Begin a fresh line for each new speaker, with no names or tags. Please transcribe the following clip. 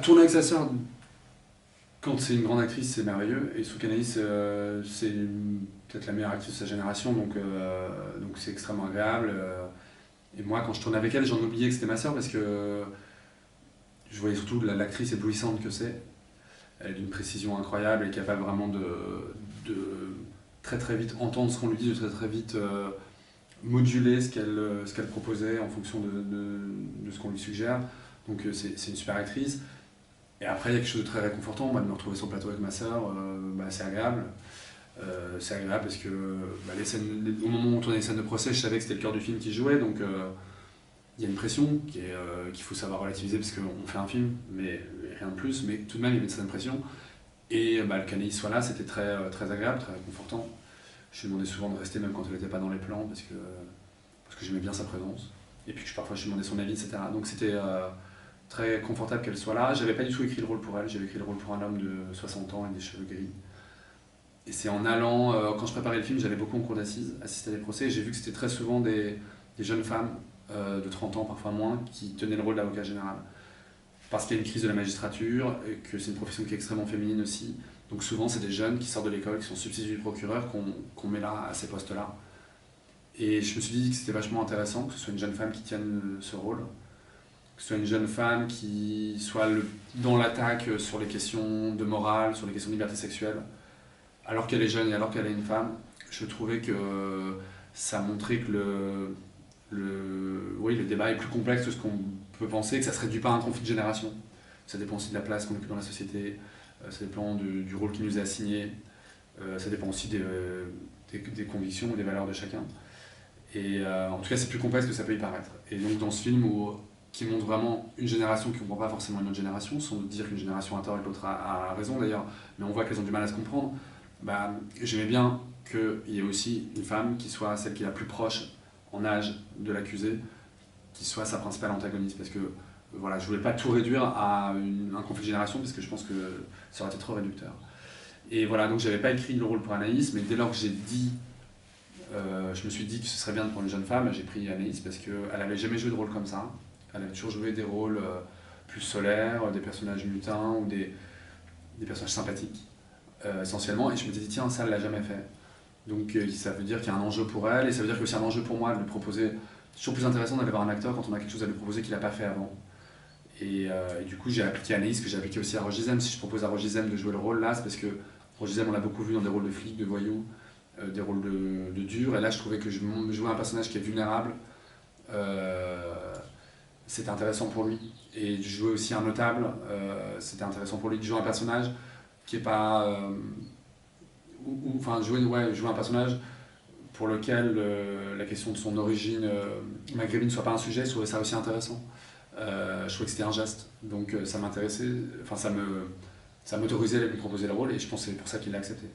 tourner avec sa sœur, quand c'est une grande actrice, c'est merveilleux. Et je trouve qu'Anaïs, c'est peut-être la meilleure actrice de sa génération, donc c'est extrêmement agréable. Et moi, quand je tournais avec elle, j'en oubliais que c'était ma sœur parce que je voyais surtout l'actrice éblouissante que c'est. Elle est d'une précision incroyable, elle est capable vraiment de très très vite entendre ce qu'on lui dit, de très très vite moduler ce qu'elle proposait en fonction de ce qu'on lui suggère. Donc c'est une super actrice. Et après, il y a quelque chose de très réconfortant, moi, de me retrouver sur le plateau avec ma sœur, c'est agréable. C'est agréable parce que au moment où on tournait les scènes de procès, je savais que c'était le cœur du film qui jouait, donc il y a une pression qu'il faut savoir relativiser parce qu'on fait un film, mais rien de plus, mais tout de même il y avait une certaine pression. Et qu'Anaïs soit là, c'était très agréable, très réconfortant. Je lui demandais souvent de rester même quand elle n'était pas dans les plans parce que j'aimais bien sa présence. Et puis parfois je lui demandais son avis, etc. Donc c'était très confortable qu'elle soit là. J'avais pas du tout écrit le rôle pour elle, j'avais écrit le rôle pour un homme de 60 ans avec des cheveux gris. Et c'est en allant, quand je préparais le film, j'allais beaucoup en cour d'assises, assister à des procès, et j'ai vu que c'était très souvent des jeunes femmes de 30 ans, parfois moins, qui tenaient le rôle d'avocat général. Parce qu'il y a une crise de la magistrature, et que c'est une profession qui est extrêmement féminine aussi. Donc souvent, c'est des jeunes qui sortent de l'école, qui sont substituts du procureur, qu'on met là, à ces postes-là. Et je me suis dit que c'était vachement intéressant que ce soit une jeune femme qui tienne ce rôle, que ce soit une jeune femme qui soit dans l'attaque sur les questions de morale, sur les questions de liberté sexuelle, alors qu'elle est jeune et alors qu'elle est une femme. Je trouvais que ça montrait que le débat est plus complexe que ce qu'on peut penser, que ça ne se réduit pas à un conflit de génération. Ça dépend aussi de la place qu'on occupe dans la société, ça dépend du rôle qui nous est assigné, ça dépend aussi des convictions ou des valeurs de chacun. Et en tout cas, c'est plus complexe que ça peut y paraître. Et donc dans ce film qui montre vraiment une génération qui ne comprend pas forcément une autre génération, sans dire qu'une génération a tort et que l'autre a raison d'ailleurs, mais on voit qu'elles ont du mal à se comprendre, j'aimais bien qu'il y ait aussi une femme qui soit celle qui est la plus proche en âge de l'accusé, qui soit sa principale antagoniste, parce que voilà, je voulais pas tout réduire à un conflit de génération, parce que je pense que ça aurait été trop réducteur. Et voilà, donc j'avais pas écrit le rôle pour Anaïs, mais dès lors que je me suis dit que ce serait bien de prendre une jeune femme, j'ai pris Anaïs parce qu'elle avait jamais joué de rôle comme ça. Elle avait toujours joué des rôles plus solaires, des personnages mutins ou des personnages sympathiques, essentiellement, et je m'étais dit tiens, ça elle l'a jamais fait. Donc ça veut dire qu'il y a un enjeu pour elle, et ça veut dire qu'il y a aussi un enjeu pour moi de lui proposer. C'est toujours plus intéressant d'aller voir un acteur quand on a quelque chose à lui proposer qu'il n'a pas fait avant. Et du coup, j'ai appliqué Anaïs, que j'ai appliqué aussi à Roger Zem. Si je propose à Roger Zem de jouer le rôle là, c'est parce que Roger Zem, on l'a beaucoup vu dans des rôles de flics, de voyous, des rôles de durs. Et là, je trouvais que je jouais un personnage qui est vulnérable. C'était intéressant pour lui. Et je jouais aussi un notable. C'était intéressant pour lui de jouer un personnage qui est pas. Enfin, jouer un personnage pour lequel la question de son origine maghrébine ne soit pas un sujet, je trouvais ça aussi intéressant. Je trouvais que c'était un geste, donc ça m'intéressait, enfin ça m'autorisait à lui proposer le rôle, et je pense que c'est pour ça qu'il l'a accepté.